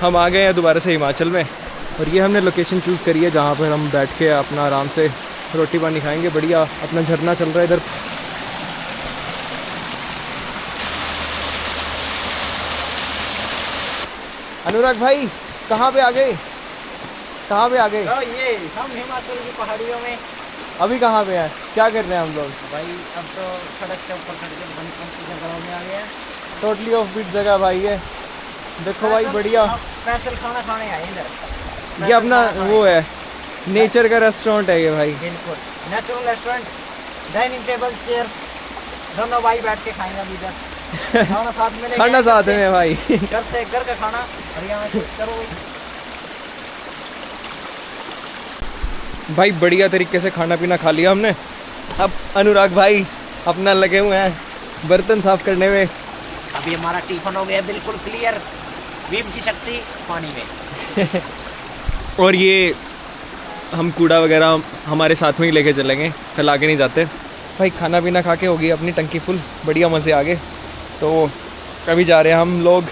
हम आ गए हैं दोबारा से हिमाचल में और ये हमने लोकेशन चूज़ करी है जहाँ पर हम बैठ के अपना आराम से रोटी पानी खाएंगे। बढ़िया अपना झरना चल रहा है इधर। अनुराग भाई कहाँ पे आ गए? कहाँ पे आ गए? ये हम हिमाचल की पहाड़ियों में। अभी कहाँ पे हैं? क्या कर रहे हैं हम लोग? भाई अब तो सड़क से ऊपर चढ़ के बंद जगहों में आ गए हैं। टोटली ऑफ बीट जगह भाई है। देखो भाई बढ़िया स्पेशल खाना खाने आए इधर। ये अपना वो है नेचर का रेस्टोरेंट है ये भाई। बिल्कुल natural restaurant, dining table, chairs, दोनों भाई बैठ के खाएंगे अभी इधर। खाना साथ में खाना साथ में भाई। घर से घर का खाना बढ़िया करो भाई। बढ़िया तरीके से खाना पीना खा लिया हमने। अब अनुराग भाई अपना लगे हुए हैं बर्तन साफ करने में। अभी हमारा टिफिन हो गया बिल्कुल क्लियर। वीप की शक्ति पानी में। और ये हम कूड़ा वगैरह हमारे साथ में ही लेके चलेंगे, फैला के नहीं जाते भाई। खाना पीना खा के हो गई अपनी टंकी फुल, बढ़िया मज़े आ गए। तो अभी जा रहे हैं हम लोग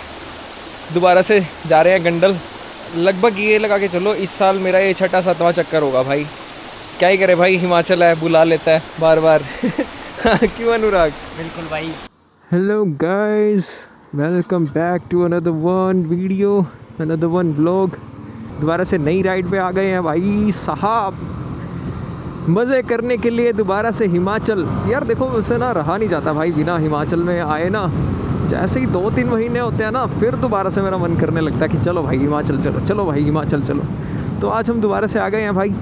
दोबारा से जा रहे हैं गंडल। लगभग ये लगा के चलो इस साल मेरा ये 6वां-7वां चक्कर होगा भाई। क्या ही करे भाई, हिमाचल है बुला लेता है बार बार। क्यों अनुराग? बिल्कुल भाई। Hello guys, welcome back to another one video, another one vlog. दोबारा से नई राइड पे आ गए हैं भाई साहब, मज़े करने के लिए दोबारा से हिमाचल। यार देखो वैसे ना रहा नहीं जाता भाई बिना हिमाचल में आए ना। जैसे ही 2-3 महीने होते हैं ना फिर दोबारा से मेरा मन करने लगता है कि चलो भाई हिमाचल चलो, चलो भाई हिमाचल चलो। तो आज हम दोबारा से आ गए हैं भाई।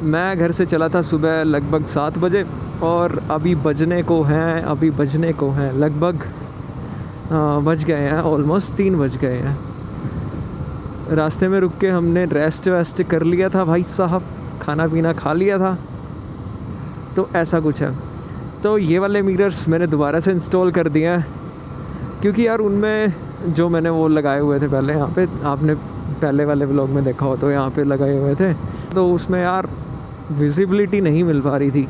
मैं घर से चला था सुबह लगभग 7 बजे और अभी बजने को हैं लगभग बज गए हैं, ऑलमोस्ट 3 बज गए हैं। रास्ते में रुक के हमने रेस्ट वेस्ट कर लिया था भाई साहब, खाना पीना खा लिया था। तो ऐसा कुछ है। तो ये वाले मिरर्स मैंने दोबारा से इंस्टॉल कर दिए हैं क्योंकि यार उनमें जो मैंने वो लगाए हुए थे पहले, यहाँ पे आपने पहले वाले व्लॉग में देखा हो तो यहाँ पे लगाए हुए थे, तो उसमें यार विजिबिलिटी नहीं मिल पा रही थी।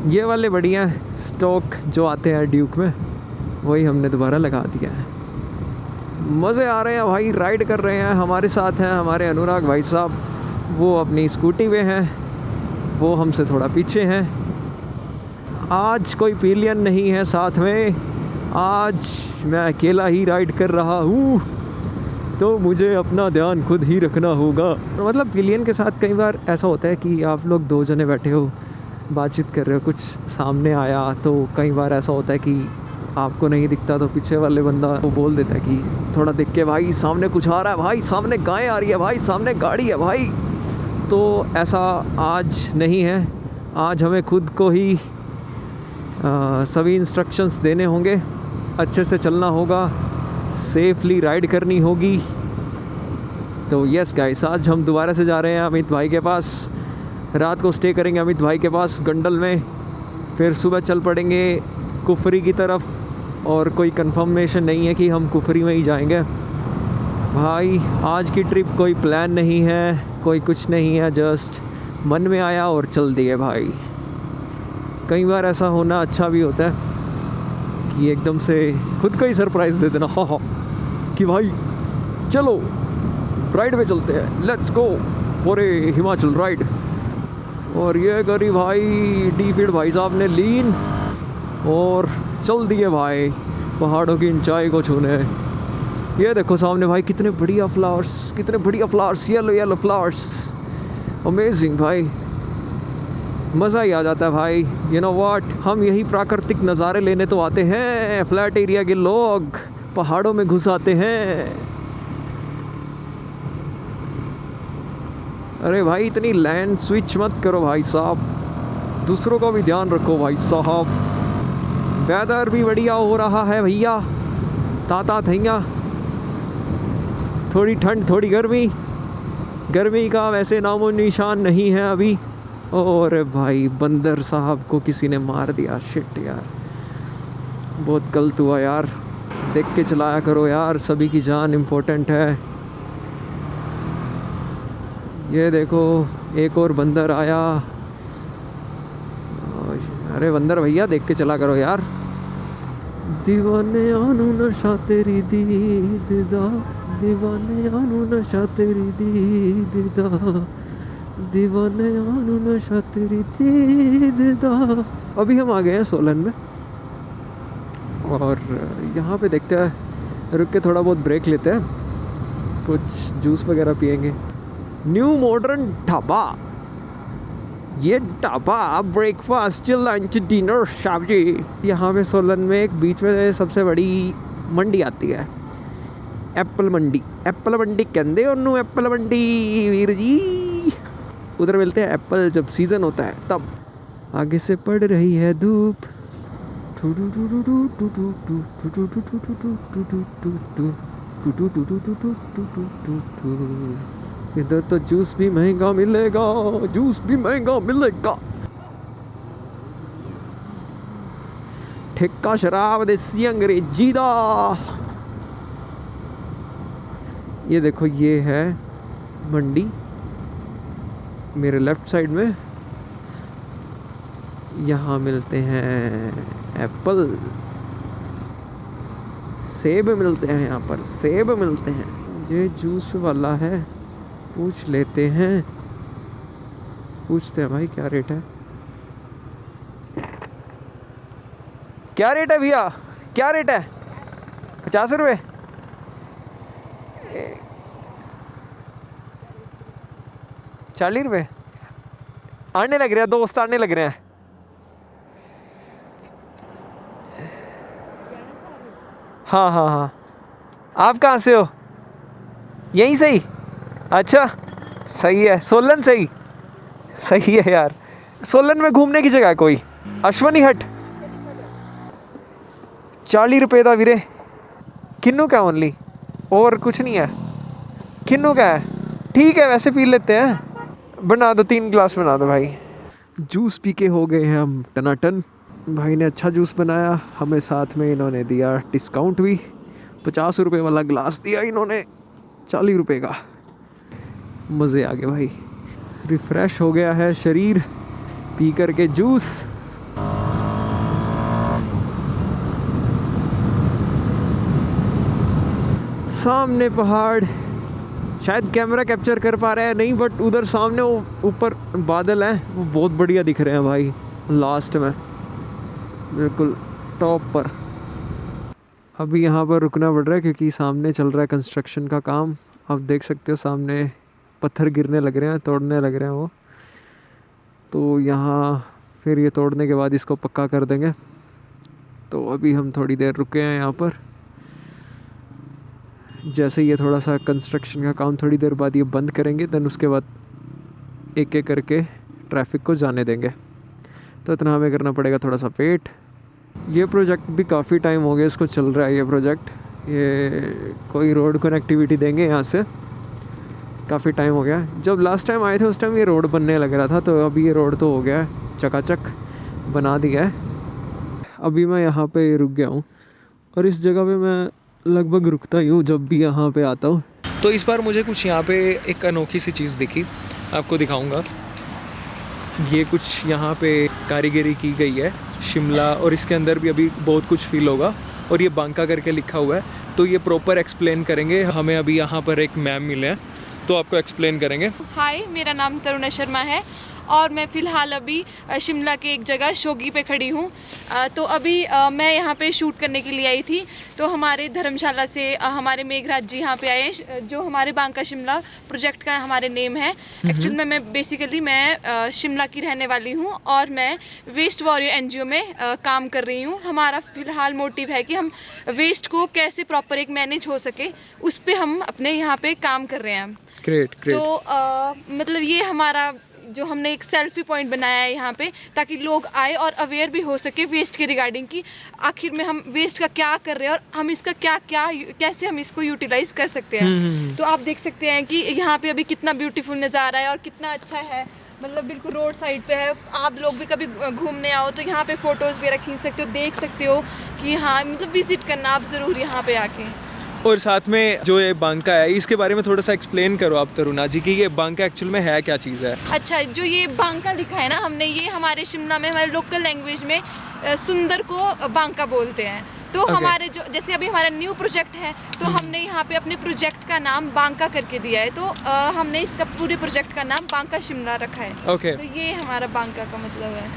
ये वाले बढ़िया स्टॉक जो आते हैं ड्यूक में, वही हमने दोबारा लगा दिया है। मज़े आ रहे हैं भाई, राइड कर रहे हैं। हमारे साथ हैं हमारे अनुराग भाई साहब, वो अपनी स्कूटी पे हैं, वो हमसे थोड़ा पीछे हैं। आज कोई पिलियन नहीं है साथ में, आज मैं अकेला ही राइड कर रहा हूँ, तो मुझे अपना ध्यान खुद ही रखना होगा। मतलब पिलियन के साथ कई बार ऐसा होता है कि आप लोग 2 जने बैठे हो, बातचीत कर रहे हो, कुछ सामने आया तो कई बार ऐसा होता है कि आपको नहीं दिखता तो पीछे वाले बंदा वो बोल देता है कि थोड़ा देख के भाई सामने कुछ आ रहा है, भाई सामने गाय आ रही है, भाई सामने गाड़ी है भाई। तो ऐसा आज नहीं है, आज हमें खुद को ही सभी इंस्ट्रक्शंस देने होंगे, अच्छे से चलना होगा, सेफली राइड करनी होगी। तो यस गाइस, आज हम दोबारा से जा रहे हैं अमित भाई के पास। रात को स्टे करेंगे अमित भाई के पास गंडल में, फिर सुबह चल पड़ेंगे कुफरी की तरफ। और कोई कंफर्मेशन नहीं है कि हम कुफरी में ही जाएंगे भाई। आज की ट्रिप कोई प्लान नहीं है, कोई कुछ नहीं है, जस्ट मन में आया और चल दिए भाई। कई बार ऐसा होना अच्छा भी होता है कि एकदम से खुद को ही सरप्राइज़ दे देना, हाँ कि भाई चलो राइड पे चलते हैं, let's go for a Himachal ride. और ये करी भाई डी-फीड भाई साहब ने लीन और चल दिए भाई पहाड़ों की ऊंचाई को छूने। ये देखो सामने भाई कितने बढ़िया फ्लावर्स, कितने बढ़िया flowers, yellow yellow flowers, amazing भाई। मज़ा ही आ जाता है भाई। यू नो व्हाट, हम यही प्राकृतिक नज़ारे लेने तो आते हैं, फ्लैट एरिया के लोग पहाड़ों में घुस आते हैं। अरे भाई इतनी लैंड स्विच मत करो भाई साहब, दूसरों का भी ध्यान रखो भाई साहब। वेदर भी बढ़िया हो रहा है भैया, ताता थैया, थोड़ी ठंड थोड़ी गर्मी, गर्मी का वैसे नामो निशान नहीं है अभी। और भाई बंदर साहब को किसी ने मार दिया, शिट यार, बहुत गलत हुआ यार। देख के चलाया करो यार, सभी की जान इम्पोर्टेंट है। ये देखो एक और बंदर आया। अरे बंदर भैया देख के चला करो यार। दीवाने आनू नशा तेरी दीद दा, दीवाने आनू नशा तेरी दीद दा, दीवाने आनू नशा तेरी दीद दा। अभी हम आ गए हैं सोलन में और यहाँ पे देखते हैं, रुक के थोड़ा बहुत ब्रेक लेते हैं, कुछ जूस वगैरह पियेंगे। न्यू मॉडर्न ढाबा, ये ढाबा ब्रेकफास्ट लंच डिनर सब्जी। यहाँ पे सोलन में एक बीच में सबसे बड़ी मंडी आती है, एप्पल मंडी। एप्पल मंडी कहते उन्होंने, एप्पल मंडी वीर जी। उधर मिलते हैं एप्पल जब सीज़न होता है तब। आगे से पड़ रही है धूप, इधर तो जूस भी महंगा मिलेगा, जूस भी महंगा मिलेगा। ठेका शराब देसी अंग्रेजी दा। ये देखो, ये है मंडी मेरे लेफ्ट साइड में। यहाँ मिलते हैं एप्पल, सेब मिलते हैं, यहाँ पर सेब मिलते हैं। ये जूस वाला है, पूछ लेते हैं, पूछते हैं भाई क्या रेट है। क्या रेट है भैया, क्या रेट है? 50 रुपये। 40 रुपये। आने लग रहे हैं दोस्त, आने लग रहे हैं। हाँ हाँ हाँ, आप कहाँ से हो? यहीं से ही? अच्छा सही है, सोलन से ही। सही है यार। सोलन में घूमने की जगह कोई? अश्वनी हट। 40 रुपये का वीरे। किन्नू का ओनली, और कुछ नहीं है? किन्नू का है, ठीक है, वैसे पी लेते हैं। बना दो, 3 गिलास बना दो भाई। जूस पी के हो गए हैं हम टनाटन। भाई ने अच्छा जूस बनाया, हमें साथ में इन्होंने दिया डिस्काउंट भी। 50 रुपये वाला गिलास दिया इन्होंने 40 रुपये का। मज़े आ गए भाई, रिफ़्रेश हो गया है शरीर पी कर के जूस। सामने पहाड़, शायद कैमरा कैप्चर कर पा रहा है नहीं, बट उधर सामने वो ऊपर बादल हैं, वो बहुत बढ़िया दिख रहे हैं भाई। लास्ट में बिल्कुल टॉप पर। अभी यहाँ पर रुकना पड़ रहा है क्योंकि सामने चल रहा है कंस्ट्रक्शन का काम। आप देख सकते हो सामने पत्थर गिरने लग रहे हैं, तोड़ने लग रहे हैं वो। तो यहाँ फिर ये तोड़ने के बाद इसको पक्का कर देंगे। तो अभी हम थोड़ी देर रुके हैं यहाँ पर। जैसे ये थोड़ा सा कंस्ट्रक्शन का काम थोड़ी देर बाद ये बंद करेंगे, देन उसके बाद एक एक करके ट्रैफिक को जाने देंगे। तो इतना हमें करना पड़ेगा थोड़ा सा वेट। ये प्रोजेक्ट भी काफ़ी टाइम हो गया इसको चल रहा है। ये प्रोजेक्ट, ये कोई रोड कनेक्टिविटी देंगे यहाँ से, काफ़ी टाइम हो गया। जब लास्ट टाइम आए थे उस टाइम ये रोड बनने लग रहा था, तो अभी ये रोड तो हो गया है, चकाचक बना दिया है। अभी मैं यहाँ पे रुक गया हूँ और इस जगह पे मैं लगभग रुकता ही हूँ जब भी यहाँ पे आता हूँ। तो इस बार मुझे कुछ यहाँ पे एक अनोखी सी चीज़ दिखी, आपको दिखाऊंगा। ये कुछ यहाँ पे कारीगरी की गई है शिमला, और इसके अंदर भी अभी बहुत कुछ फील होगा। और ये बांका करके लिखा हुआ है, तो ये प्रॉपर एक्सप्लेन करेंगे हमें। अभी यहाँ पर एक मैम मिले हैं तो आपको एक्सप्लेन करेंगे। हाय, मेरा नाम तरुणा शर्मा है और मैं फ़िलहाल अभी शिमला के एक जगह शोगी पे खड़ी हूँ। तो अभी मैं यहाँ पे शूट करने के लिए आई थी। तो हमारे धर्मशाला से हमारे मेघराज जी यहाँ पे आए, जो हमारे बांका शिमला प्रोजेक्ट का हमारे नेम है। एक्चुअली में मैं बेसिकली शिमला की रहने वाली हूँ और मैं वेस्ट वॉरियर एनजीओ में काम कर रही हूँ। हमारा फ़िलहाल मोटिव है कि हम वेस्ट को कैसे प्रॉपर एक मैनेज हो सके, उस पर हम अपने यहाँ पे काम कर रहे हैं। Great great. तो मतलब ये हमारा जो हमने एक सेल्फी पॉइंट बनाया है यहाँ पे, ताकि लोग आए और अवेयर भी हो सके वेस्ट के रिगार्डिंग कि आखिर में हम वेस्ट का क्या कर रहे हैं और हम इसका कैसे हम इसको यूटिलाइज कर सकते हैं। तो आप देख सकते हैं कि यहाँ पे अभी कितना ब्यूटीफुल नज़ारा है और कितना अच्छा है। मतलब बिल्कुल रोड साइड पे है। आप लोग भी कभी घूमने आओ तो यहाँ पे फ़ोटोज़ वगैरह खींच सकते हो, देख सकते हो कि हाँ, मतलब विज़िट करना आप ज़रूर यहाँ पे आके। और साथ में जो ये बांका है, इसके बारे में थोड़ा सा एक्सप्लेन करो आप तरुणा जी कि ये बांका एक्चुअल में है क्या चीज़ है। अच्छा, जो ये बांका लिखा है ना हमने, ये हमारे शिमला में हमारे लोकल लैंग्वेज में सुंदर को बांका बोलते हैं। तो हमारे जो जैसे अभी हमारा न्यू प्रोजेक्ट है तो हमने यहाँ पे अपने प्रोजेक्ट का नाम बांका करके दिया है, तो हमने इसका पूरे प्रोजेक्ट का नाम बांका शिमला रखा है। ओके, तो ये हमारा बांका का मतलब है।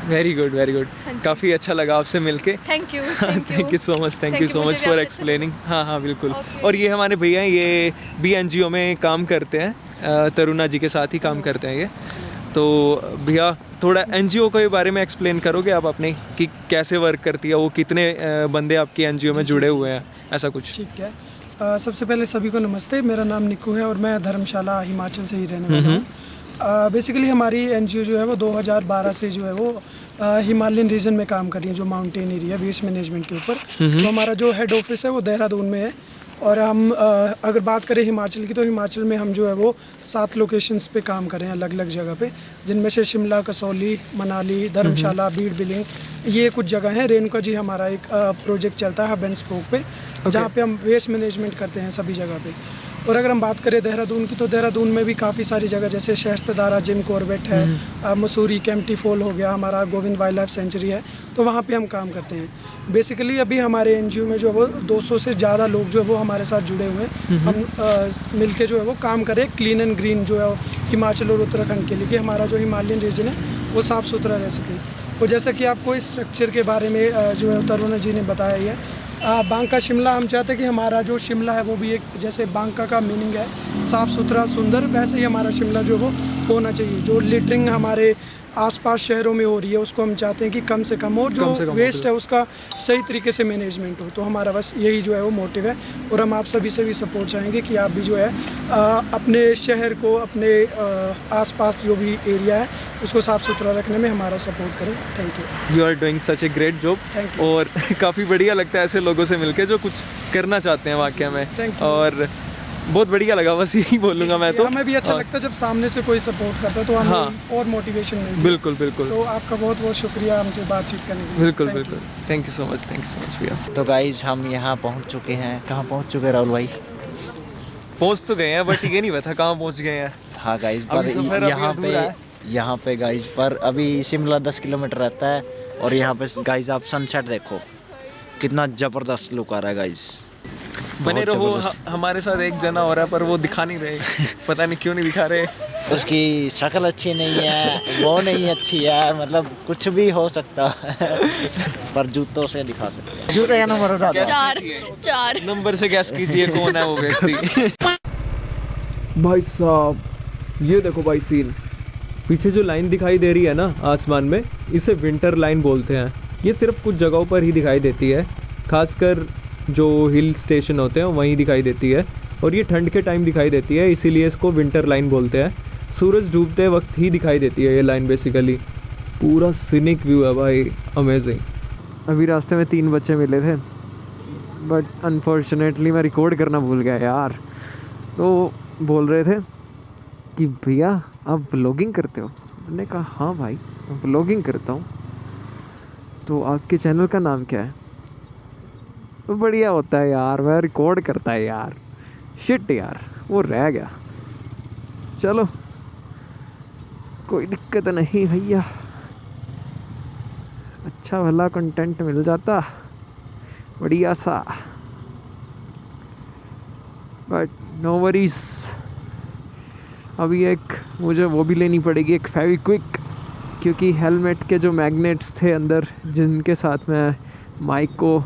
Very good very good. काफ़ी अच्छा लगा आपसे मिलके। Thank you thank you so much, thank you so much for explaining. हाँ हाँ बिल्कुल। Okay. और ये हमारे भैया हैं, ये भी NGO में काम करते हैं, तरुणा जी के साथ ही काम करते हैं ये। तो भैया थोड़ा NGO के बारे में एक्सप्लेन करोगे आप अपने, कि कैसे वर्क करती है वो, कितने बंदे आपकी NGO में जुड़े हुए हैं, ऐसा कुछ? ठीक है। सबसे पहले सभी को नमस्ते, मेरा नाम निक्कू है और मैं धर्मशाला हिमाचल से ही रहने वाला हूँ। बेसिकली हमारी NGO जो है वो 2012 से जो है वो हिमालयन रीजन में काम कर रही है, जो माउंटेन एरिया वेस्ट मैनेजमेंट के ऊपर। तो हमारा जो हेड ऑफिस है वो देहरादून में है। और हम अगर बात करें हिमाचल की, तो हिमाचल में हम जो है वो 7 लोकेशंस पे काम कर रहे हैं अलग अलग जगह पे, जिनमें से शिमला, कसौली, मनाली, धर्मशाला, बीड़ बिलिंग, ये कुछ जगह हैं। रेणुका जी हमारा एक प्रोजेक्ट चलता है हब एंड स्पोक पे, जहाँ पे हम वेस्ट मैनेजमेंट करते हैं सभी जगह पे। और अगर हम बात करें देहरादून की, तो देहरादून में भी काफ़ी सारी जगह, जैसे शहस्तदारा, जिम कॉर्बेट है, मसूरी, केम्प्टी फॉल हो गया, हमारा गोविंद वाइल्ड लाइफ सेंचुरी है, तो वहाँ पे हम काम करते हैं। बेसिकली अभी हमारे NGO में जो है वो 200 से ज़्यादा लोग जो है वो हमारे साथ जुड़े हुए हैं। हम मिलके जो है वो काम करें क्लीन एंड ग्रीन जो है हिमाचल और उत्तराखंड के लिए, कि हमारा जो हिमालयन रीजन है वो साफ़ सुथरा रह सके। और जैसा कि आपको इस स्ट्रक्चर के बारे में जो है तरुणा जी ने बताया ही है, बांका शिमला, हम चाहते हैं कि हमारा जो शिमला है वो भी एक, जैसे बांका का मीनिंग है साफ़ सुथरा सुंदर, वैसे ही हमारा शिमला जो वो होना चाहिए। जो लिटरिंग हमारे आसपास शहरों में हो रही है उसको हम चाहते हैं कि कम से कम, और जो वेस्ट है उसका सही तरीके से मैनेजमेंट हो। तो हमारा बस यही जो है वो मोटिव है। और हम आप सभी से भी सपोर्ट चाहेंगे कि आप भी जो है अपने शहर को, अपने आसपास जो भी एरिया है उसको साफ़ सुथरा रखने में हमारा सपोर्ट करें। Thank you. You are doing such a great job. Thank you. और काफ़ी बढ़िया लगता है ऐसे लोगों से मिलके जो कुछ करना चाहते हैं वाकई में। Thank you. और बहुत बढ़िया लगा, बस यही बोलूँगा मैं तो। हमें भी अच्छा लगता है जब सामने से कोई सपोर्ट करता है, तो हमें हाँ। और मोटिवेशन मिलती है। बिल्कुल बिल्कुल तो आपका बहुत बहुत शुक्रिया हमसे बातचीत करने के लिए। बिल्कुल Thank you. बिल्कुल। Thank you so much, thank you so much भैया। तो गाइज हम यहाँ पहुँच चुके हैं। कहाँ पहुँच चुके हैं राहुल भाई? पहुँच तो गए हैं, बट ये नहीं पता कहाँ पहुँच गए हैं। हाँ गाइज, अभी सफर पर अभी यहाँ अधूरा है। यहाँ पे गाइज पर अभी शिमला 10 किलोमीटर रहता है। और यहाँ पे गाइज आप सनसेट देखो, कितना ज़बरदस्त लुक आ रहा है गाइज। बने रहो, हमारे साथ एक जना हो रहा है पर वो दिखा नहीं रहे, पता नहीं क्यों नहीं दिखा रहे। उसकी शक्ल अच्छी नहीं है, वो नहीं अच्छी है, मतलब कुछ भी हो सकता है पर जूतों से दिखा सकते हैं। जूते का नंबर बता दो। 4 नंबर से गैस कीजिए कौन है वो व्यक्ति। भाई साहब ये देखो भाई सीन, पीछे जो लाइन दिखाई दे रही है ना आसमान में, इसे विंटर लाइन बोलते हैं। ये सिर्फ कुछ जगहों पर ही दिखाई देती है, खासकर जो हिल स्टेशन होते हैं वहीं दिखाई देती है। और ये ठंड के टाइम दिखाई देती है, इसीलिए इसको विंटर लाइन बोलते हैं। सूरज डूबते वक्त ही दिखाई देती है ये लाइन बेसिकली। पूरा सीनिक व्यू है भाई, अमेजिंग। अभी रास्ते में 3 बच्चे मिले थे, बट अनफॉर्चुनेटली मैं रिकॉर्ड करना भूल गया यार। तो बोल रहे थे कि भैया आप व्लॉगिंग करते हो? मैंने कहा हाँ भाई व्लॉगिंग करता हूँ। तो आपके चैनल का नाम क्या है? तो बढ़िया होता है यार, मैं रिकॉर्ड करता है यार। शिट यार वो रह गया, चलो कोई दिक्कत नहीं भैया, अच्छा भला कंटेंट मिल जाता बढ़िया सा, बट नो वरीज। अभी एक मुझे वो भी लेनी पड़ेगी, एक फेविक्विक, क्योंकि हेलमेट के जो मैग्नेट्स थे अंदर जिनके साथ मैं माइक को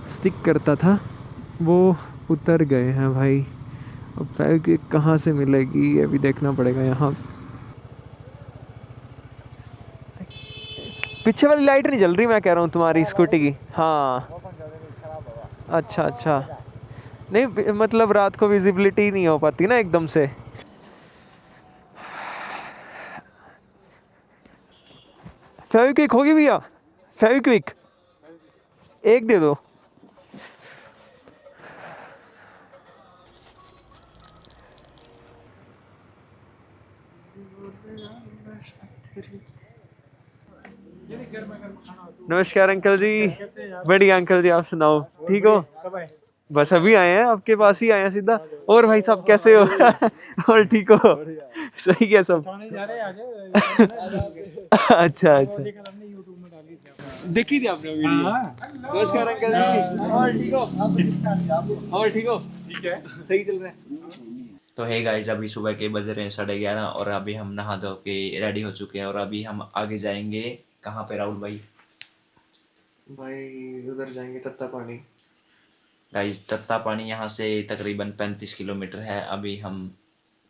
स्टिक करता था वो उतर गए हैं भाई। अब फेविक्विक कहाँ से मिलेगी ये भी देखना पड़ेगा। यहाँ पीछे वाली लाइट नहीं जल रही, मैं कह रहा हूँ तुम्हारी स्कूटी की। हाँ अच्छा अच्छा, नहीं मतलब रात को विजिबिलिटी नहीं हो पाती ना एकदम से। फेविक्विक होगी भैया? फेविक्विक एक दे दो। नमस्कार अंकल जी। बढ़िया अंकल जी, आप सुनाओ, ठीक हो? बस अभी आए हैं, आपके पास ही आए हैं सीधा। और भाई साहब कैसे हो? और ठीक हो? सही है सब? अच्छा अच्छा देखी थी आपने वीडियो? नमस्कार अंकल जी, और ठीक हो? और ठीक हो? ठीक है, सही चल रहा है। तो है गाइस, अभी सुबह के बज रहे हैं 11:30 और अभी हम नहा धो के रेडी हो चुके हैं और अभी हम आगे जाएंगे कहाँ पे राहुल भाई? भाई उधर जाएंगे तत्ता पानी। गाइस तत्ता पानी यहाँ से तकरीबन 35 किलोमीटर है। अभी हम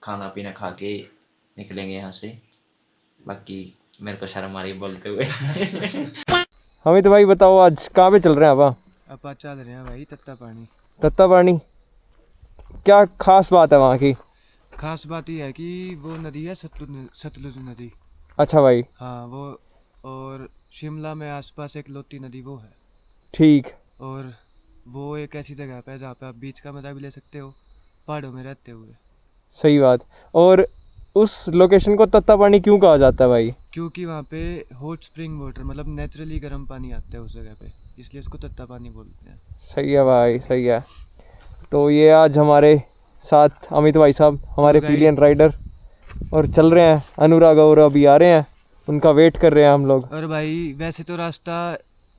खाना पीना खा के निकलेंगे यहाँ से। बाकी मेरे को शर्म आ रही है बोलते हुए। हमें तो भाई बताओ आज कहाँ पे चल रहे हैं आप? आप चल रहे हैं भाई तत्ता पानी। तत्ता पानी, क्या खास बात है वहाँ की? खास बात ये है कि वो नदी है सतलुज नदी। अच्छा भाई, हाँ वो, और शिमला में आसपास एक लोती नदी वो है। ठीक। और वो एक ऐसी जगह पे है जहाँ पे आप बीच का मजा भी ले सकते हो पहाड़ों में रहते हुए। सही बात। और उस लोकेशन को तत्ता पानी क्यों कहा जाता है भाई? क्योंकि वहाँ पे हॉट स्प्रिंग वाटर मतलब नेचुरली गर्म पानी आता है उस जगह पे, इसलिए उसको तत्ता पानी बोलते हैं। सही है भाई, सही है। तो ये आज हमारे साथ अमित भाई साहब, हमारे पिलियन राइडर, और चल रहे हैं। अनुराग और अभी आ रहे हैं, उनका वेट कर रहे हैं हम लोग। और भाई वैसे तो रास्ता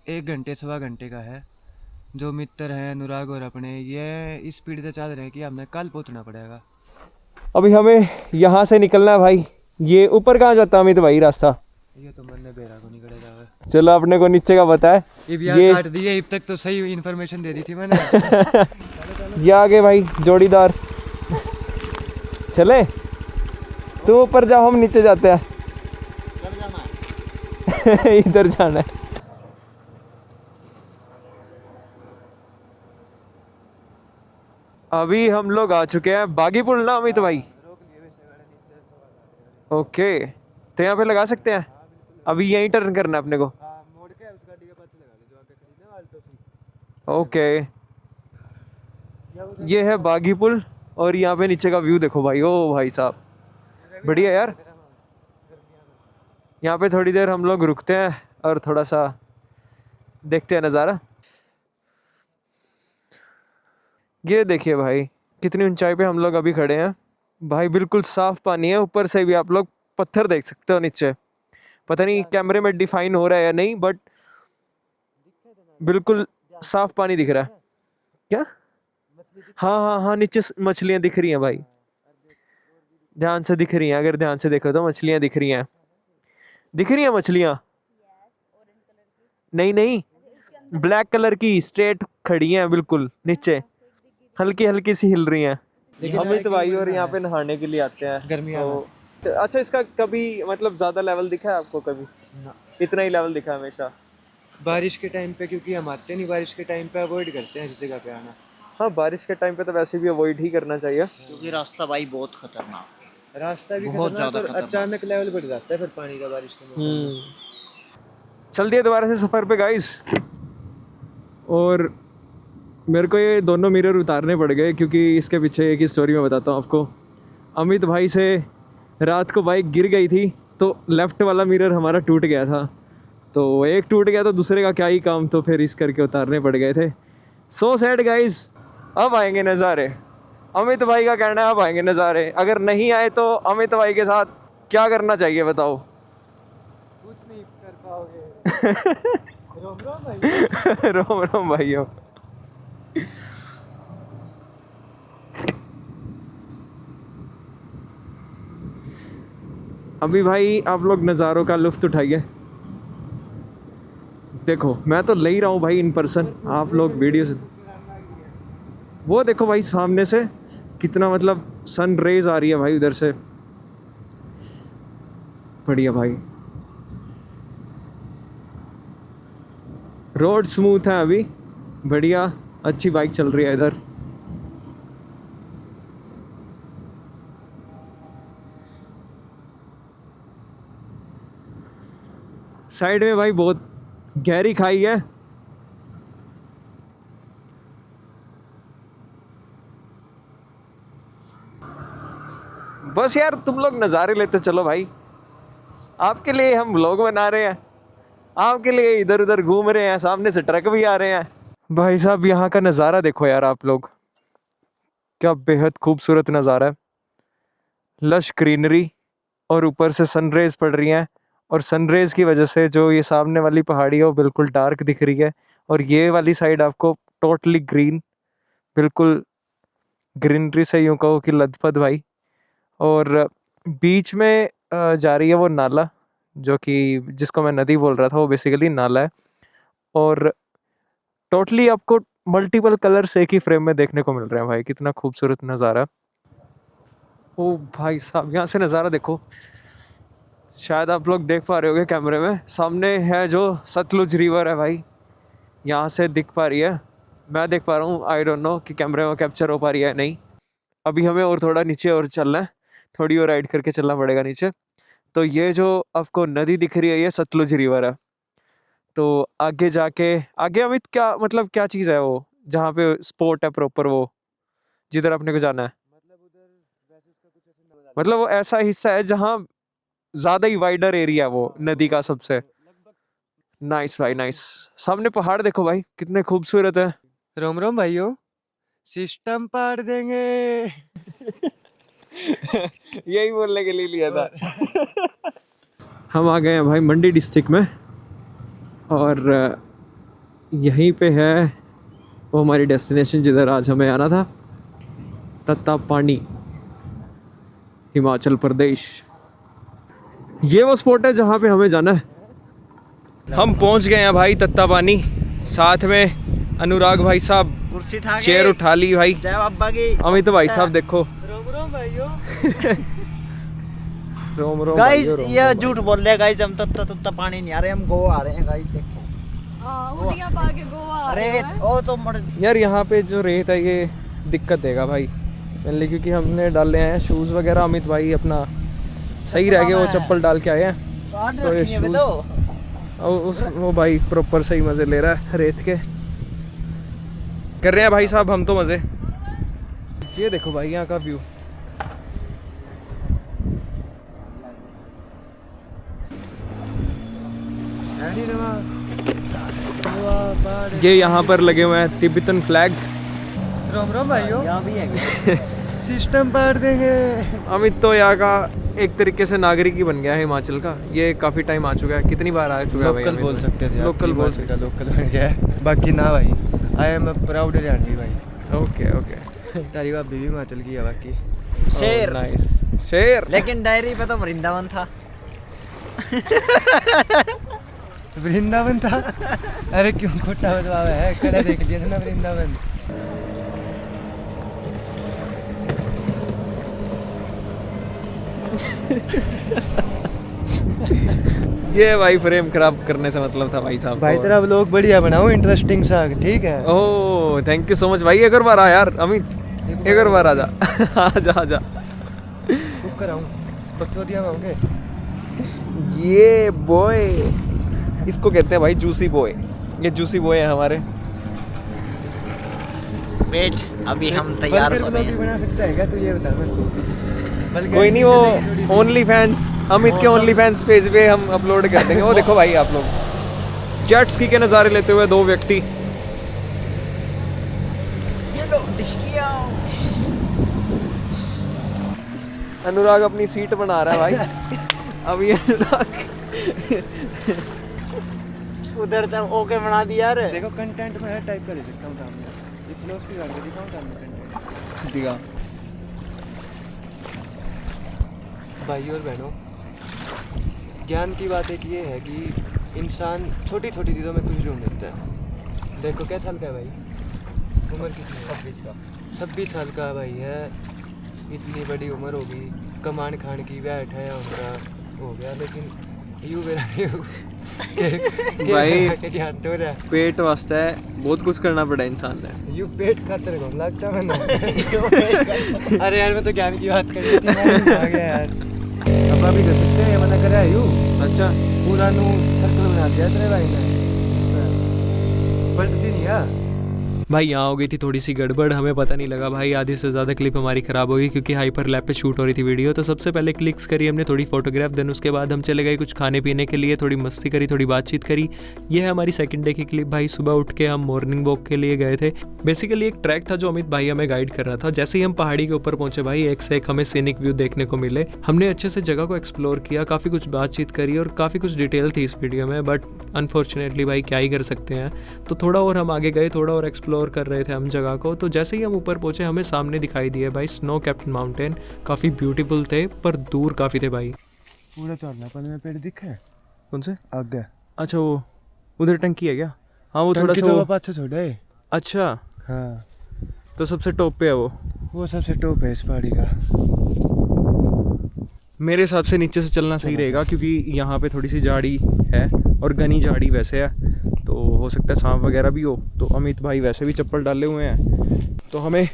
1 घंटे 1.25 घंटे का है। जो मित्र हैं अनुराग और अपने, ये इस स्पीड से चल रहे हैं कि हमें कल पहुंचना पड़ेगा। अभी हमें यहाँ से निकलना है भाई। ये ऊपर कहाँ जाता है अमित भाई रास्ता? ये तो मन ने बेरा को निकले जावे। चलो अपने को नीचे का पता है। ये काट दिए, अब तक तो सही इन्फॉर्मेशन दे दी थी मैंने। ये आगे भाई जोड़ीदार। चले तुम ऊपर जाओ, हम नीचे जाते हैं। इधर जाना है। अभी हम लोग आ चुके हैं बागीपुल ना अमित भाई? ओके, तो यहाँ पे लगा सकते हैं। अभी यहीं टर्न करना है अपने को। ओके, ये है बागीपुल और यहाँ पे नीचे का व्यू देखो भाई। ओ भाई साहब, बढ़िया यार। यहाँ पे थोड़ी देर हम लोग रुकते हैं और थोड़ा सा देखते हैं नज़ारा। ये देखिए भाई, कितनी ऊंचाई पे हम लोग अभी खड़े हैं भाई। बिल्कुल साफ पानी है, ऊपर से भी आप लोग पत्थर देख सकते हो नीचे। पता नहीं कैमरे में डिफाइन हो रहा है या नहीं, बट बिल्कुल साफ पानी दिख रहा है। क्या? हाँ हाँ हाँ, नीचे मछलियाँ दिख रही हैं भाई, ध्यान से दिख रही हैं। अगर ध्यान से देखो तो मछलियाँ दिख रही हैं। दिख रही हैं मछलियाँ? नहीं नहीं, ब्लैक कलर की स्ट्रेट खड़ी हैं बिल्कुल नीचे, हल्की हल्की सी हिल रही हैं। अमित भाई और यहाँ पे नहाने के लिए आते हैं गर्मियाँ तो अच्छा, इसका कभी मतलब ज़्यादा लेवल दिखा है आपको कभी? इतना ही लेवल दिखा है हमेशा? बारिश के टाइम पे, क्योंकि हम आते नहीं बारिश के टाइम पे, अवॉइड करते हैं इस जगह पे आना। हाँ, बारिश के टाइम पे तो वैसे भी अवॉइड ही करना चाहिए, क्योंकि रास्ता भाई बहुत खतरनाक है। रास्ता भी बहुत खतरनाक ज़्यादा और अचानक लेवल बढ़ जाता है फिर पानी का बारिश के मौसम में। चल दिए दोबारा से सफ़र पे गाइस। और मेरे को ये दोनों मिरर उतारने पड़ गए क्योंकि इसके पीछे एक ही स्टोरी मैं बताता हूँ आपको। अमित भाई से रात को बाइक गिर गई थी तो लेफ़्ट वाला मिरर हमारा टूट गया था। तो एक टूट गया तो दूसरे का क्या ही काम, तो फिर इस करके उतारने पड़ गए थे। So sad guys. अब आएंगे नज़ारे। अमित भाई का कहना है अब आएंगे नज़ारे। अगर नहीं आए तो अमित भाई के साथ क्या करना चाहिए बताओ? कुछ नहीं कर पाओगे। रोम रोम भाई। रोम रोम भाइयों। अभी भाई आप लोग नज़ारों का लुत्फ़ उठाइए। देखो मैं तो ले ही रहा हूँ भाई इन पर्सन, आप लोग वीडियो से। वो देखो भाई सामने से कितना मतलब सन रेज आ रही है भाई उधर से। बढ़िया भाई, रोड स्मूथ है अभी, बढ़िया अच्छी बाइक चल रही है इधर। साइड में भाई बहुत गहरी खाई है। बस यार तुम लोग नज़ारे लेते चलो भाई। आपके लिए हम व्लॉग बना रहे हैं, आपके लिए इधर उधर घूम रहे हैं, सामने से ट्रक भी आ रहे हैं। भाई साहब यहाँ का नज़ारा देखो यार आप लोग, क्या बेहद खूबसूरत नज़ारा है। लश ग्रीनरी और ऊपर से सनरेज पड़ रही हैं और सनरेज़ की वजह से जो ये सामने वाली पहाड़ी है वो बिल्कुल डार्क दिख रही है, और ये वाली साइड आपको टोटली ग्रीन, बिल्कुल ग्रीनरी से यूँ कहो कि लथपथ भाई। और बीच में जा रही है वो नाला, जो कि जिसको मैं नदी बोल रहा था वो बेसिकली नाला है। और टोटली आपको मल्टीपल कलर्स एक ही फ्रेम में देखने को मिल रहे हैं भाई, कितना खूबसूरत नज़ारा। ओ भाई साहब, यहाँ से नज़ारा देखो, शायद आप लोग देख पा रहे होगे कैमरे में, सामने है जो सतलुज रिवर है भाई, यहाँ से दिख पा रही है, मैं देख पा रहा हूँ। आई डोंट नो कि कैमरे में कैप्चर हो पा रही है नहीं। अभी हमें और थोड़ा नीचे और चलना है, थोड़ी और राइड करके चलना पड़ेगा नीचे। तो ये जो आपको नदी दिख रही है ये सतलुज रिवर है। तो आगे जाके, आगे अमित क्या मतलब क्या चीज़ है वो जहाँ पे स्पॉट है प्रॉपर, वो जिधर अपने को जाना है? मतलब वो ऐसा हिस्सा है जहाँ ज़्यादा ही वाइडर एरिया है वो नदी का सबसे। नाइस भाई नाइस। सामने पहाड़ देखो भाई कितने खूबसूरत है। रोम रोम भाइयों, सिस्टम पार देंगे। यही बोलने के लिए लिया था। हम आ गए हैं भाई मंडी डिस्ट्रिक्ट में, और यहीं पे है वो हमारी डेस्टिनेशन जिधर आज हमें आना था, तत्तापानी, हिमाचल प्रदेश। ये वो स्पॉट है जहाँ पे हमें जाना है। हम पहुँच गए हैं भाई तत्तापानी, साथ में अनुराग भाई साहब कुर्सी उठा के चेयर उठा ली भाई। जय बाबा की। अमित भाई साहब देखो, रोम रोम भाइयों। रोम रोम गाइस भाइयों, रोम ये रोम झूठ बोल रहे हैं गाइस, हम तत्ता पानी नहीं आ रहे, हम गोवा आ रहे हैं गाइस। देखो उड़िया पा के गोवा आ रहे अरे हैं। ओ तो मर भाई। यार यहाँ पे जो रेत है ये दिक्कत देगा भाई मेनली, क्योंकि हमने डाले हैं शूज़ वगैरह। अमित भाई अपना सही रह गए, वो चप्पल डाल के आए हैं, तो ये शूज़ और वो भाई प्रॉपर सही मज़े ले रहा है रेत के। कर रहे हैं भाई साहब हम तो मज़े। ये देखो भाई यहाँ का व्यू, ये यहाँ पर लगे हुए हैं तिब्बतन फ्लैग। रोम रोम भाइयों, यहाँ भी है। सिस्टम पार देंगे। अमित तो यहाँ का एक तरीके से नागरिक ही बन गया है हिमाचल का। ये काफ़ी टाइम आ चुका है, कितनी बार आ चुका है भाई? लोकल अमित बोल भाई? सकते थे आप, लोकल बोल हिमाचल का लोकल बन गया है। बाकी ना भाई, I am a proud Haryanvi भाई। ओके ओके, तारी बाप भी हिमाचल की है बाकी। शेर नाइस शेर। लेकिन डायरी पे तो वृंदावन था। वृंदावन था? अरे क्यों खोटा बजवावा है, कड़ा देख लिया था ना वृंदावन। ये भाई फ्रेम खराब करने से मतलब था भाई साहब भाई को। तेरा व्लॉग बढ़िया बनाओ, इंटरेस्टिंग सा, ठीक है? Oh thank you so much भाई। एक और बार आ यार अमित, एक और बार आ जा। आजा आजा। कुक कराऊं, बक्सोदिया में होंगे। ये बॉय, इसको कहते हैं भाई जूसी बॉय। ये जूसी बॉय है हमारे। वेट अभी हम तैयार हो रहे भी हैं। बना सकता है क्या तू, ये बता मेरे को। कोई नहीं, वो ओनली फैंस, अमित के ओनली फैंस पेज पे हम अपलोड कर देंगे। वो देखो भाई आप लोग जेट स्की के नज़ारे लेते हुए दो व्यक्ति। ये लो डिस्किया। अनुराग अपनी सीट बना रहा है भाई। अभी अनुराग उधर तक ओके बना दिया यार। देखो कंटेंट में है, टाइप कर सकता हूँ सामने। ये क्लोज की गाड़ी दिखाऊं सामने कंटेंट दिखा। भाई और बहनों, ज्ञान की बात एक ये है कि इंसान छोटी छोटी चीज़ों में खुशी ढूंढ लेता है। देखो क्या साल का है भाई, उम्र कितनी है? 26 का। 26 साल का भाई है, इतनी बड़ी उम्र होगी, कमान खान की बैठ है, उम्र हो गया, लेकिन यूँ मेरा भाई ध्यान तो रहा है। पेट वास्ते बहुत कुछ करना पड़ा इंसान ने। यू पेट खातर कौन लगता मैंने। अरे यार मैं तो ज्ञान की बात कर रही थी, मैं आ गया यार। अब अभी कर सकते हैं, मना कर रहा है यू। अच्छा पूरा नू सर्कल बना दिया तेरे भाई ने, पलटती नहीं है। भाई यहाँ हो गई थी थोड़ी सी गड़बड़, हमें पता नहीं लगा भाई, आधी से ज़्यादा क्लिप हमारी ख़राब हो गई क्योंकि हाइपर लैप पे शूट हो रही थी वीडियो। तो सबसे पहले क्लिक्स करी हमने थोड़ी फोटोग्राफ, देन उसके बाद हम चले गए कुछ खाने पीने के लिए, थोड़ी मस्ती करी, थोड़ी बातचीत करी। ये है हमारी सेकंड डे की क्लिप भाई। सुबह उठ के हम मॉर्निंग वॉक के लिए गए थे। बेसिकली एक ट्रैक था जो अमित भाई हमें गाइड कर रहा था। जैसे ही हम पहाड़ी के ऊपर पहुंचे भाई, एक से एक हमें सीनिक व्यू देखने को मिले। हमने अच्छे से जगह को एक्सप्लोर किया, काफ़ी कुछ बातचीत करी और काफ़ी कुछ डिटेल थी इस वीडियो में, बट अनफॉर्चुनेटली भाई क्या ही कर सकते हैं। तो थोड़ा और हम आगे गए, थोड़ा और एक्सप्लोर कर रहे थे हम जगह को। तो जैसे ही हम ऊपर पहुंचे हमें सामने दिखाई दिया भाई स्नो कैप्ड माउंटेन। काफ़ी ब्यूटीफुल थे पर दूर काफ़ी थे भाई। पूरा चढ़ना पर में पेड़ दिखा है। कौन से? आगे। अच्छा वो उधर टंकी है क्या? हाँ वो थोड़ा सा तो पाछे छोड़ा है। अच्छा हाँ तो सबसे टॉप पे है वो सबसे टॉप है इस पहाड़ी का। मेरे हिसाब से नीचे से चलना सही रहेगा क्योंकि यहाँ पे थोड़ी सी झाड़ी है और घनी झाड़ी वैसे है, तो हो सकता है सांप वगैरह भी हो। तो अमित भाई वैसे भी चप्पल डाले हुए हैं, तो हमें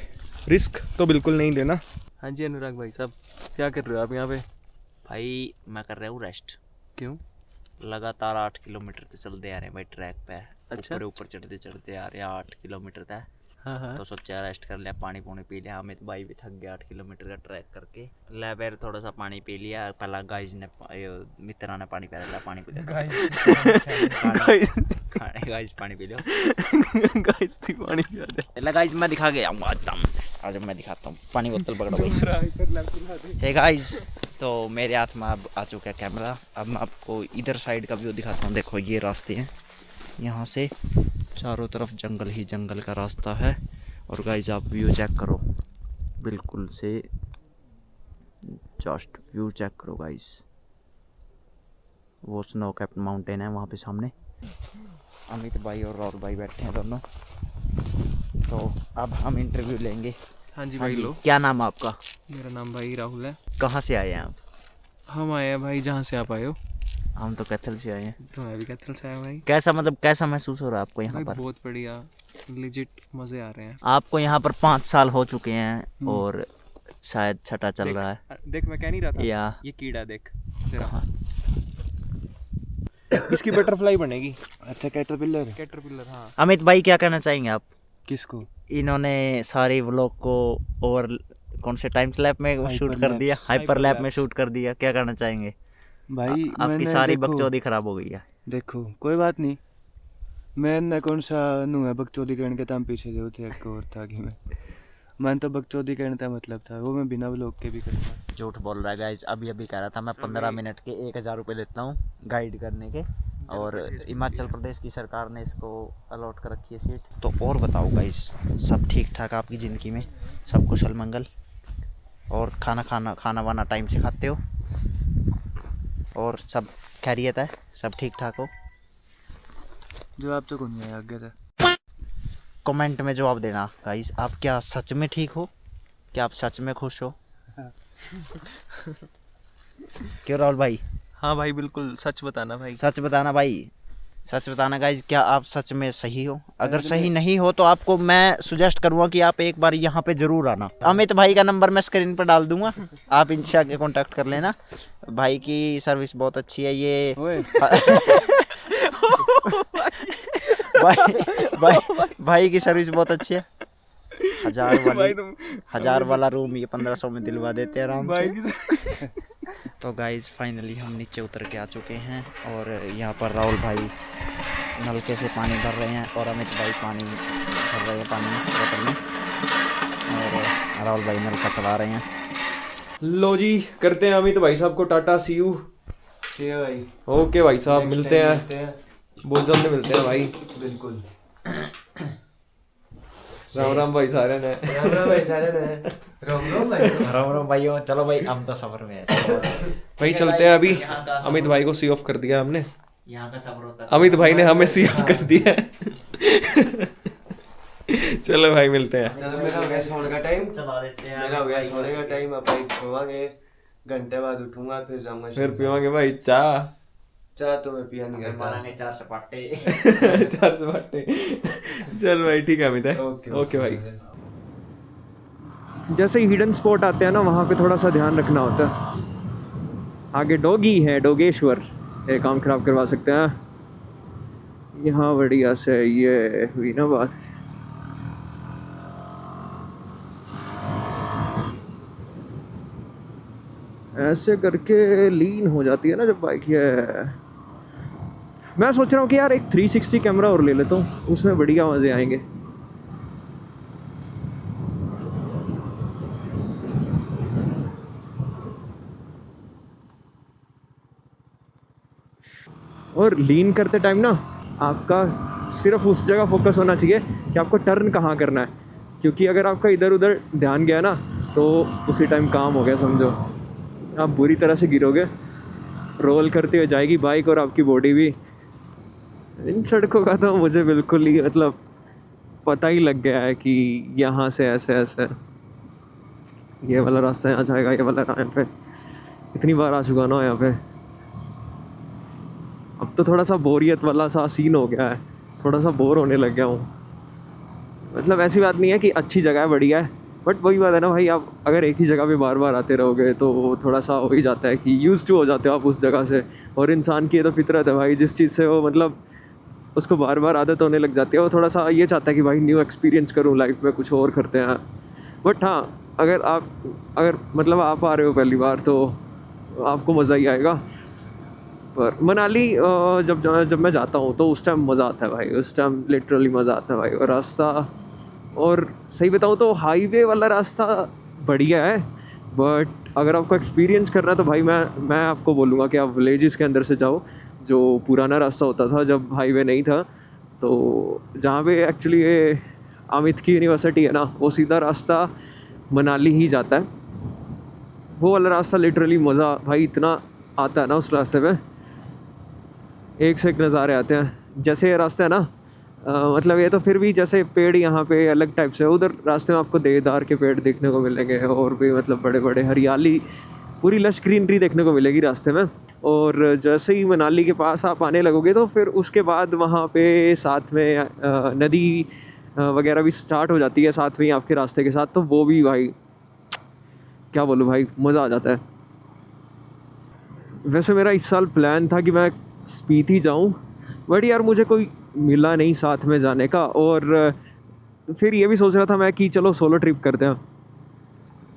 रिस्क तो बिल्कुल नहीं लेना। हाँ जी अनुराग भाई साहब, क्या कर रहे हो आप यहाँ पे? भाई मैं कर रहा हूँ रेस्ट। क्यों? लगातार 8 किलोमीटर तक चलते आ रहे हैं भाई ट्रैक पे। अच्छा। ऊपर चढ़ते चढ़ते आ रहे हैं 8 किलोमीटर तक। हाँ हाँ। तो सोचा रेस्ट कर लिया, पानी पूनी पी लिया। अमित भाई भी थक गया 8 किलोमीटर का ट्रैक करके। ले पैर थोड़ा सा पानी पी लिया। पहला गाइज ने मित्रा ने पानी पी लिया, पानी पी लिया। गाइज पानी पी लो। गाइस थी पानी पिया दे। गाइज मैं दिखा गया हूँ आज मैं दिखाता हूँ। पानी बोतल पकड़ो भाई। हे गाइज, तो मेरे हाथ में अब आ चुका है कैमरा। अब मैं आपको इधर साइड का व्यू दिखाता हूँ। देखो ये रास्ते हैं, यहाँ से चारों तरफ जंगल ही जंगल का रास्ता है। और गाइज आप व्यू चेक करो, बिल्कुल से जस्ट व्यू चेक करो गाइज। वो स्नो कैप्ड माउंटेन है वहाँ पे सामने। अमित भाई और राहुल भाई बैठे हैं दोनों। तो अब हम इंटरव्यू लेंगे। हाँ जी भाई लो। क्या नाम है आपका? मेरा नाम भाई राहुल है। कहाँ से आए हैं आप? हम आए हैं भाई जहाँ से आप आए हो। हम तो कैथल से आए हैं। तो मैं भी कैथल से आया भाई। कैसा महसूस हो रहा है आपको यहाँ भाई पर? बहुत बढ़िया, लिजिट मज़े आ रहे हैं। आपको यहाँ पर 5 साल हो चुके हैं और शायद छठा चल रहा है। देख मैं कह नहीं रहा था या ये कीड़ा देख जरा। इसकी बटरफ्लाई बनेगी। अच्छा कैटरपिलर। कैटरपिलर हाँ। अमित भाई क्या कहना चाहेंगे आप? किसको? इन्होंने सारे व्लॉग को और कौन से टाइम स्लैप में शूट कर दिया, हाइपर लैप में शूट कर दिया, क्या कहना चाहेंगे भाई? आपकी सारी बकचोदी खराब हो गई है। देखो कोई बात नहीं, मैंने कौन सा नू है बकचोदी करने के टाइम पीछे जो थे एक और था कि मैं तो बकचोदी करने का मतलब था वो मैं बिना व्लॉग के भी करता। झूठ बोल रहा है गाइज। अभी कह रहा था मैं 15 मिनट के 1000 रुपये लेता हूँ गाइड करने के, और हिमाचल प्रदेश की सरकार ने इसको अलॉट कर रखी है सीट। तो और बताओ गाइज, सब ठीक ठाक आपकी ज़िंदगी में? सब कुशल मंगल? और खाना वाना टाइम से खाते हो? और सब खैरियत है? सब ठीक ठाक हो? जवाब तो कौन है आगे था। कमेंट में जवाब देना गाइस। आप क्या सच में ठीक हो? क्या आप सच में खुश हो? क्यों राहुल भाई? हाँ भाई बिल्कुल सच बताना भाई। सच बताना भाई, सच बताना गाइज। क्या आप सच में सही हो? अगर सही नहीं हो तो आपको मैं सुजेस्ट करूँगा कि आप एक बार यहाँ पे ज़रूर आना। अमित भाई का नंबर मैं स्क्रीन पर डाल दूंगा, आप इनसे आके कांटेक्ट कर लेना। भाई की सर्विस बहुत अच्छी है। ये भाई की सर्विस बहुत अच्छी है। 1000 वाला रूम ये 1500 में दिलवा देते हैं आराम से। तो गाइज फाइनली हम नीचे उतर के आ चुके हैं और यहाँ पर राहुल भाई नलके से पानी भर रहे हैं और अमित भाई पानी भर रहे हैं पानी बोतल में, और राहुल भाई नलका चला रहे हैं। लो जी करते हैं अमित भाई साहब को टाटा, सी यू। ठीक है भाई। ओके भाई साहब, मिलते हैं बहुत जल्द मिलते हैं भाई। बिल्कुल। राम राम भाई सारे ने। राम राम भाई सारे ने। राम राम भाई। राम राम भाइयों, चलो भाई हम तो सफर में हैं भाई चलते हैं अभी। अमित भाई को सी ऑफ कर दिया हमने, यहाँ का सफर होता है। अमित भाई ने हमें सी ऑफ कर दिया। चलो भाई मिलते हैं। चलो मेरा हो गया सोने का टाइम। चला देते हैं। मेरा हो गया सोने का टाइम। अब भाई सोवांगे, घंटे बाद उठूंगा फिर जाऊंगा। फिर पिवांगे भाई चाय। चाह तो मैं पिया नहीं करता। मारेंगे 4 सपाटे। 4 सपाटे। चल भाई ठीक है अमित है। ओके भाई। जैसे ही हिडन स्पॉट आते हैं ना वहाँ पे थोड़ा सा ध्यान रखना होता है। आगे डोगी है, डोगेश्वर, ये काम खराब करवा सकते हैं। यहाँ बढ़िया से ये हुई ना बात। ऐसे करके लीन हो जाती है ना जब बाइक। ये मैं सोच रहा हूँ कि यार एक 360 कैमरा और ले लेता हूँ, उसमें बढ़िया मज़े आएंगे। और लीन करते टाइम ना आपका सिर्फ उस जगह फोकस होना चाहिए कि आपको टर्न कहाँ करना है, क्योंकि अगर आपका इधर उधर ध्यान गया ना तो उसी टाइम काम हो गया समझो, आप बुरी तरह से गिरोगे। रोल करते हुए जाएगी बाइक और आपकी बॉडी भी। इन सड़कों का तो मुझे बिल्कुल ही मतलब पता ही लग गया है कि यहाँ से ऐसे ऐसे ये वाला रास्ता यहाँ जाएगा, ये वाला यहाँ पे। इतनी बार आ चुका ना यहाँ पे, अब तो थोड़ा सा बोरियत वाला सा सीन हो गया है, थोड़ा सा बोर होने लग गया हूँ। मतलब ऐसी बात नहीं है कि अच्छी जगह है, बढ़िया है, बट वही बात है ना भाई, आप अगर एक ही जगह पे बार बार आते रहोगे तो थोड़ा सा हो ही जाता है कि यूज्ड टू हो जाते हो आप उस जगह से। और इंसान की ये तो फितरत है भाई, जिस चीज़ से वो मतलब उसको बार बार आदत होने लग जाती है, वो थोड़ा सा ये चाहता है कि भाई न्यू एक्सपीरियंस करूँ लाइफ में, कुछ और करते हैं। बट हाँ, अगर मतलब आप आ रहे हो पहली बार तो आपको मज़ा ही आएगा। पर मनाली जब मैं जाता हूँ तो उस टाइम मज़ा आता है भाई, उस टाइम लिटरली मज़ा आता है भाई। और रास्ता, और सही बताऊँ तो हाईवे वाला रास्ता बढ़िया है, बट अगर आपको एक्सपीरियंस करना है तो भाई मैं आपको बोलूँगा कि आप विलेजेस के अंदर से जाओ, जो पुराना रास्ता होता था जब हाईवे नहीं था। तो जहाँ पे एक्चुअली ये अमित की यूनिवर्सिटी है ना, वो सीधा रास्ता मनाली ही जाता है। वो वाला रास्ता लिटरली मज़ा भाई इतना आता है ना उस रास्ते पे, एक से एक नज़ारे आते हैं। जैसे ये रास्ता है ना, मतलब ये तो फिर भी जैसे पेड़ यहाँ पे अलग टाइप से, उधर रास्ते में आपको देवदार के पेड़ देखने को मिलेंगे, और भी मतलब बड़े बड़े हरियाली, पूरी लश ग्रीनरी देखने को मिलेगी रास्ते में। और जैसे ही मनाली के पास आप आने लगोगे तो फिर उसके बाद वहाँ पे साथ में नदी वगैरह भी स्टार्ट हो जाती है साथ में ही आपके रास्ते के साथ। तो वो भी भाई क्या बोलूँ भाई, मज़ा आ जाता है। वैसे मेरा इस साल प्लान था कि मैं स्पीति जाऊँ, बट यार मुझे कोई मिला नहीं साथ में जाने का। और फिर ये भी सोच रहा था मैं कि चलो सोलो ट्रिप करते हैं,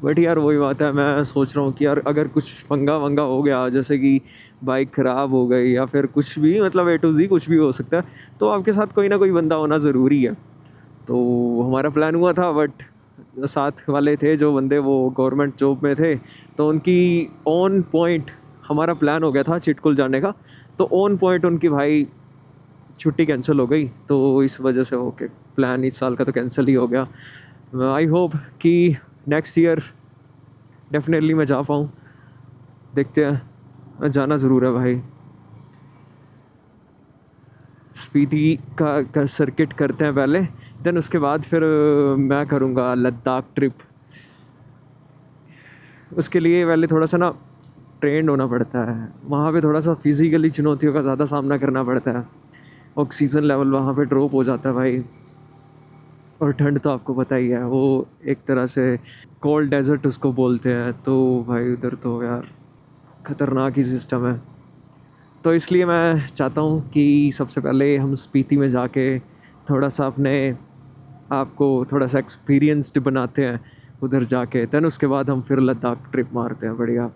बट यार वही बात है, मैं सोच रहा हूँ कि यार अगर कुछ पंगा वंगा हो गया, जैसे कि बाइक ख़राब हो गई या फिर कुछ भी, मतलब A to Z कुछ भी हो सकता है, तो आपके साथ कोई ना कोई बंदा होना ज़रूरी है। तो हमारा प्लान हुआ था, बट साथ वाले थे जो बंदे वो गवर्नमेंट जॉब में थे, तो उनकी ऑन पॉइंट हमारा प्लान हो गया था चिटकुल जाने का, तो ऑन पॉइंट उनकी भाई छुट्टी कैंसिल हो गई। तो इस वजह से ओके, प्लान इस साल का तो कैंसिल ही हो गया। आई होप कि नेक्स्ट ईयर डेफिनेटली मैं जा पाऊँ, देखते हैं, जाना ज़रूर है भाई। स्पीति का सर्किट करते हैं पहले, देन उसके बाद फिर मैं करूँगा लद्दाख ट्रिप। उसके लिए पहले थोड़ा सा ना ट्रेंड होना पड़ता है, वहाँ पे थोड़ा सा फिज़िकली चुनौतियों का ज़्यादा सामना करना पड़ता है। ऑक्सीजन लेवल वहाँ पे ड्रॉप हो जाता है भाई, और ठंड तो आपको पता ही है, वो एक तरह से कोल्ड डेजर्ट उसको बोलते हैं। तो भाई उधर तो यार ख़तरनाक ही सिस्टम है। तो इसलिए मैं चाहता हूँ कि सबसे पहले हम स्पीति में जाके थोड़ा सा अपने आप को थोड़ा सा एक्सपीरियंस्ड बनाते हैं उधर जाके, देन उसके बाद हम फिर लद्दाख ट्रिप मारते हैं बढ़िया।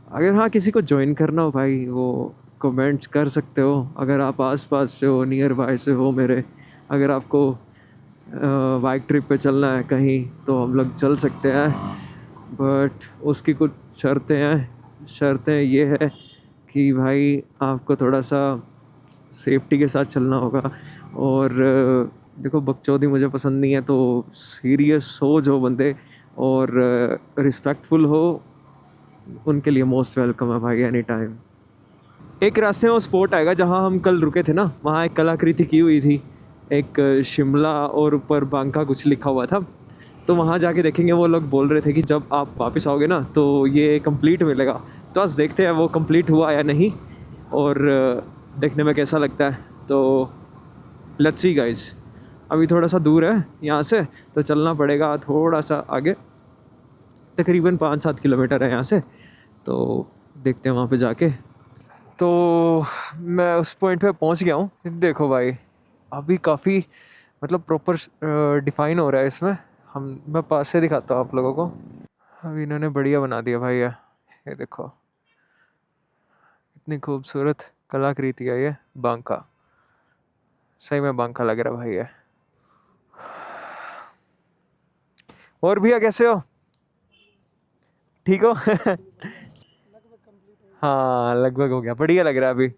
अगर हाँ किसी को ज्वाइन करना हो भाई, वो कमेंट्स कर सकते हो। अगर आप आसपास से हो, नियर बाय से हो मेरे, अगर आपको बाइक ट्रिप पे चलना है कहीं, तो हम लोग चल सकते हैं, बट उसकी कुछ शर्तें हैं। शर्तें ये है कि भाई आपको थोड़ा सा सेफ्टी के साथ चलना होगा। और देखो बकचोदी मुझे पसंद नहीं है, तो सीरियस हो जो बंदे और रिस्पेक्टफुल हो, उनके लिए मोस्ट वेलकम है भाई, एनी टाइम। एक रास्ते में वो स्पॉट आएगा जहाँ हम कल रुके थे ना, वहाँ एक कलाकृति की हुई थी, एक शिमला और ऊपर बांका कुछ लिखा हुआ था। तो वहाँ जाके देखेंगे, वो लोग बोल रहे थे कि जब आप वापस आओगे ना तो ये कंप्लीट मिलेगा। तो आज देखते हैं वो कंप्लीट हुआ या नहीं, और देखने में कैसा लगता है। तो लेट्स सी गाइस, अभी थोड़ा सा दूर है यहाँ से, तो चलना पड़ेगा थोड़ा सा आगे, तकरीबन 5-7 किलोमीटर है यहाँ से। तो देखते हैं वहाँ पे जाके। तो मैं उस पॉइंट पे पहुँच गया हूँ। देखो भाई अभी काफ़ी मतलब प्रॉपर डिफ़ाइन हो रहा है इसमें। मैं पास से दिखाता हूँ आप लोगों को। अभी इन्होंने बढ़िया बना दिया भाई ये देखो, इतनी खूबसूरत कलाकृति है ये बांका, सही में बांका लग रहा भाई ये। और भैया कैसे हो, ठीक हो? हाँ लगभग हो गया, बढ़िया लग रहा है अभी।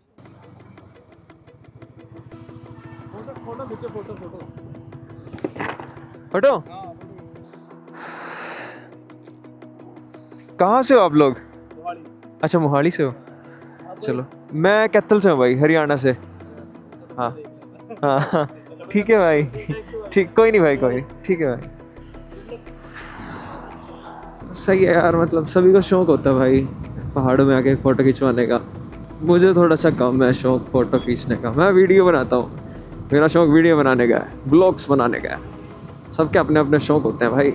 फोटो कहाँ से हो आप लोग? अच्छा मोहाली से हो, चलो मैं कैथल से हूँ भाई, हरियाणा से। हाँ हाँ ठीक है भाई, ठीक, कोई नहीं भाई, कोई नहीं, ठीक है भाई। सही है यार, मतलब सभी को शौक होता है भाई पहाड़ों में आके फ़ोटो खिंचवाने का। मुझे थोड़ा सा कम है शौक फ़ोटो खींचने का, मैं वीडियो बनाता हूँ, मेरा शौक वीडियो बनाने का है, ब्लॉग्स बनाने का है। सबके अपने अपने शौक होते हैं भाई।